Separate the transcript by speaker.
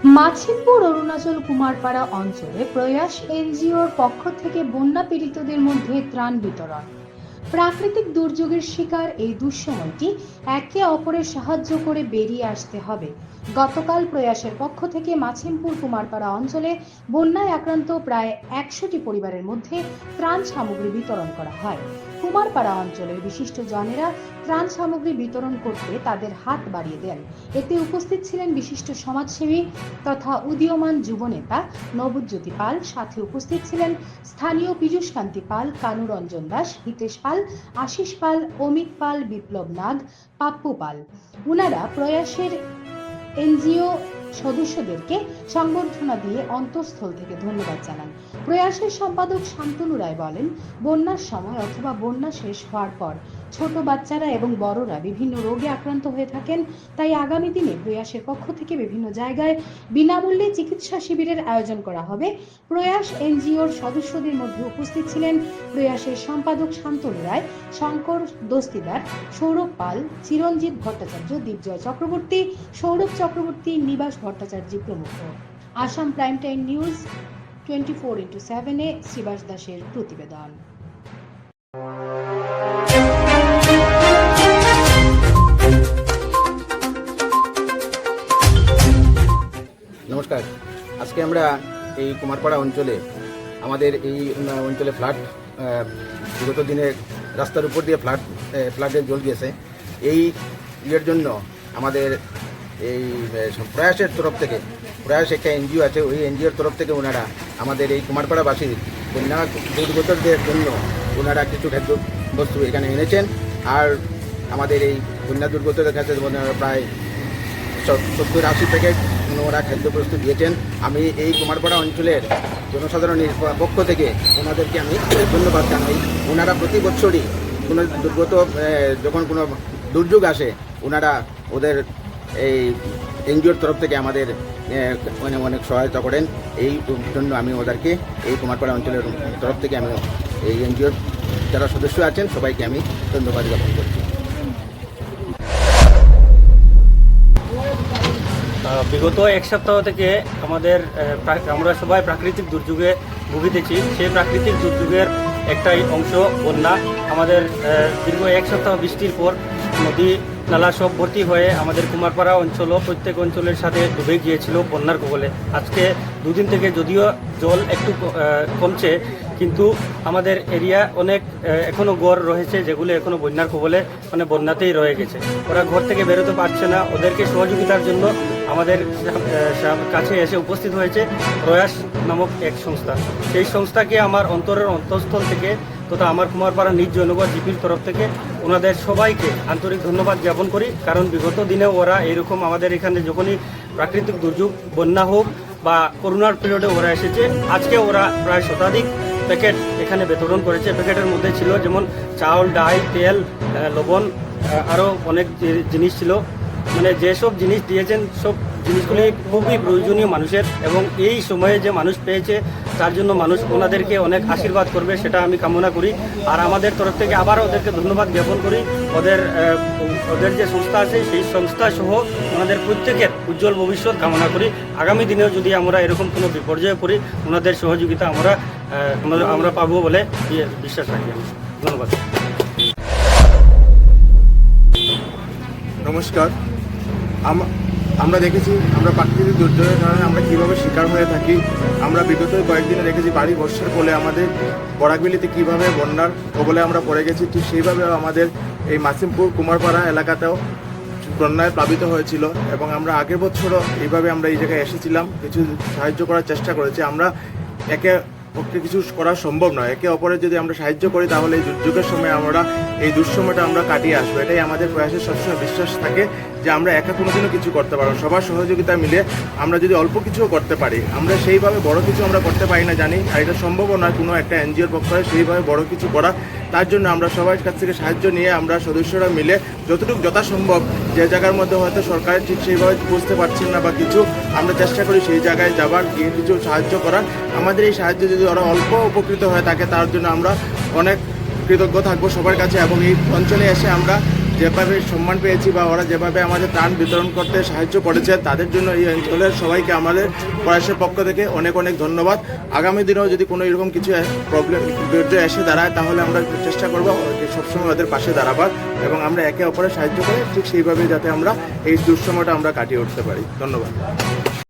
Speaker 1: মাছিমপুর অরুণাচল কুমারপাড়া অঞ্চলে প্রয়াস এনজিওর পক্ষ থেকে বন্যা পীড়িতদের মধ্যে ত্রাণ বিতরণ। প্রাকৃতিক দুর্যোগের শিকার এই দুঃসময়টি একে অপরের সাহায্য করে বেরিয়ে আসতে হবে। গতকাল প্রয়াসের পক্ষ থেকে মাছিমপুর কুমারপাড়া অঞ্চলে বন্যায় আক্রান্ত প্রায় 100টি পরিবারের মধ্যে ত্রাণ সামগ্রী বিতরণ করা হয়। কুমারপাড়া অঞ্চলের বিশিষ্ট জনেরা ত্রাণ সামগ্রী বিতরণ করতে তাদের হাত বাড়িয়ে দেন। এতে উপস্থিত ছিলেন বিশিষ্ট সমাজসেবী তথা উদীয়মান যুবনেতা নবজ্যোতি পাল। সাথে উপস্থিত ছিলেন স্থানীয় পীযূষ কান্তি পাল, কানু রঞ্জন দাস, হিতেশ পাল, আশিস পাল, অমিত পাল, বিপ্লব নাগ, পাপ্পু পাল। উনারা প্রয়াসের এনজিও সদস্যদেরকে সংবর্ধনা দিয়ে অন্তঃস্থল থেকে ধন্যবাদ জানান। প্রয়াসের সম্পাদক শান্তনু রায় বলেন, বন্যার সময় অথবা বন্যা শেষ হওয়ার পর ছোট বাচ্চারা এবং বড়রা বিভিন্ন রোগে আক্রান্ত হয়ে থাকেন। তাই আগামী দিনে প্রয়াসের পক্ষ থেকে বিভিন্ন জায়গায় বিনামূল্যে চিকিৎসা শিবিরের আয়োজন করা হবে। প্রয়াস এনজিওর সদস্যদের মধ্যে উপস্থিত ছিলেন প্রয়াসের সম্পাদক শান্তনু রায়, শঙ্কর দস্তিদার, সৌরভ পাল, চিরঞ্জিত ভট্টাচার্য, দীপজয় চক্রবর্তী, সৌরভ চক্রবর্তী, নিবাস ভট্টাচার্য প্রমুখ। Assam prime time news 24x7 Shribas দাসের প্রতিবেদন।
Speaker 2: নমস্কার। আজকে আমরা এই কুমারপাড়া অঞ্চলে আমাদের এই অঞ্চলে ফ্লাড বিগত দিনে রাস্তার উপর দিয়ে ফ্লাডের জল গিয়েছে। এই ইয়ের জন্য আমাদের এই প্রয়াসের তরফ থেকে, প্রয়াস একটা এনজিও আছে, ওই এনজিওর তরফ থেকে ওনারা আমাদের এই কুমারপাড়াবাসীর বন্যা দুর্গতদের জন্য ওনারা কিছু খাদ্য বস্তু এখানে এনেছেন। আর আমাদের এই বন্যা দুর্গতদের কাছে প্রায় 70-80 প্যাকেট ওরা খাদ্যবস্তু দিয়েছেন। আমি এই কুমারপাড়া অঞ্চলের জনসাধারণের পক্ষ থেকে ওনাদেরকে আমি ধন্যবাদ জানাই। ওনারা প্রতি বছরই কোনো যখন কোনো দুর্যোগ আসে ওনারা ওদের এই এনজিওর তরফ থেকে আমাদের অনেক সহায়তা করেন। এই জন্য আমি ওদেরকে এই কুমারপাড়া অঞ্চলের তরফ থেকে আমি এই এনজিওর যারা সদস্য আছেন সবাইকে আমি ধন্যবাদ জ্ঞাপন করছি।
Speaker 3: বিগত এক সপ্তাহ থেকে আমরা সবাই প্রাকৃতিক দুর্যোগে ভুগিতেছি। সেই প্রাকৃতিক দুর্যোগের একটাই অংশ বন্যা। আমাদের দীর্ঘ এক সপ্তাহ বৃষ্টির পর নদী নালা সব ভর্তি হয়ে আমাদের কুমারপাড়া অঞ্চলও প্রত্যেক অঞ্চলের সাথে ডুবে গিয়েছিল বন্যার কবলে। আজকে দুদিন থেকে যদিও জল একটু কমছে, কিন্তু আমাদের এরিয়া অনেক এখনও গড় রয়েছে যেগুলো এখনও বন্যার কবলে বন্যাতেই রয়ে গেছে। ওরা ঘর থেকে বেরোতে পারছে না। ওদেরকে সহযোগিতার জন্য আমাদের কাছে এসে উপস্থিত হয়েছে প্রয়াস নামক এক সংস্থা। সেই সংস্থাকে আমার অন্তরের অন্তঃস্থল থেকে তথা আমার কুমারপাড়া নিজ জনগণ জিপির তরফ থেকে ওনাদের সবাইকে আন্তরিক ধন্যবাদ জ্ঞাপন করি। কারণ বিগত দিনে ওরা এরকম আমাদের এখানে যখনই প্রাকৃতিক দুর্যোগ, বন্যা হোক বা করোনার পিরিয়ডে ওরা এসেছে। আজকে ওরা প্রায় 100 প্যাকেট এখানে বিতরণ করেছে। প্যাকেটের মধ্যে ছিল যেমন চাউল, ডাল, তেল, লবণ, আরও অনেক জিনিস ছিল। যেসব জিনিস দিয়েছেন সব জিনিসগুলি খুবই প্রয়োজনীয় মানুষের, এবং এই সময়ে যে মানুষ পেয়েছে তার জন্য মানুষ ওনাদেরকে অনেক আশীর্বাদ করবে সেটা আমি কামনা করি। আর আমাদের তরফ থেকে আবার ওদেরকে ধন্যবাদ জ্ঞাপন করি। ওদের যে সংস্থা আছে সেই সংস্থা সহ ওনাদের প্রত্যেকের উজ্জ্বল ভবিষ্যৎ কামনা করি। আগামী দিনেও যদি আমরা এরকম কোনো বিপর্যয়ে পড়ি ওনাদের সহযোগিতা আমরা পাবো বলে বিশ্বাস রাখি। ধন্যবাদ।
Speaker 4: নমস্কার। আমরা দেখেছি আমরা প্রাকৃতিক দুর্যোগের কারণে আমরা কীভাবে শিকার হয়ে থাকি। আমরা বিগত কয়েকদিনে দেখেছি বাড়ি বর্ষার ফলে আমাদের বরাকবিলিতে কীভাবে বন্যার কবলে আমরা পড়ে গেছি। ঠিক সেইভাবে আমাদের এই মাছিমপুর কুমারপাড়া এলাকাতেও বন্যায় প্লাবিত হয়েছিল, এবং আমরা আগের বছরও এইভাবে আমরা এই জায়গায় এসেছিলাম, কিছু সাহায্য করার চেষ্টা করেছি। আমরা একে পক্ষে কিছু করা সম্ভব নয়, একে অপরের যদি আমরা সাহায্য করি তাহলে এই দুর্যোগের সময় আমরা এই দুঃসময়টা আমরা কাটিয়ে আসবো। এটাই আমাদের প্রয়াসের সবসময় বিশ্বাস থাকে যে আমরা একা কোনোদিনও কিছু করতে পারবো। সবার সহযোগিতা মিলে আমরা যদি অল্প কিছুও করতে পারি, আমরা সেইভাবে বড় কিছু আমরা করতে পারি না জানি, আর এটা সম্ভবও নয় কোনো একটা এনজিওর পক্ষে সেইভাবে বড় কিছু করা। তার জন্য আমরা সবার কাছ থেকে সাহায্য নিয়ে আমরা সদস্যরা মিলে যতটুকু যথাসম্ভব, যে জায়গার মধ্যে হয়তো সরকার ঠিক সেইভাবে বুঝতে পারছেন না বা কিছু, আমরা চেষ্টা করি সেই জায়গায় যাবার, গিয়ে কিছু সাহায্য করার। আমাদের এই সাহায্য যদি ওরা অল্প উপকৃত হয়ে থাকে তার জন্য আমরা অনেক কৃতজ্ঞ থাকবো সবার কাছে। এবং এই অঞ্চলে এসে আমরা যেভাবে সম্মান পেয়েছি বা ওরা যেভাবে আমাদের ত্রাণ বিতরণ করতে সাহায্য করেছে, তাদের জন্য এই অঞ্চলের সবাইকে আমাদের প্রয়াসের পক্ষ থেকে অনেক অনেক ধন্যবাদ। আগামী দিনেও যদি কোনো এরকম কিছু প্রবলেম বিরুদ্ধে এসে দাঁড়ায়, তাহলে আমরা চেষ্টা করবো সবসময় ওদের পাশে দাঁড়াবার এবং আমরা একে অপরের সাহায্য করে ঠিক সেইভাবে যাতে আমরা এই দুঃসময়টা আমরা কাটিয়ে উঠতে পারি। ধন্যবাদ।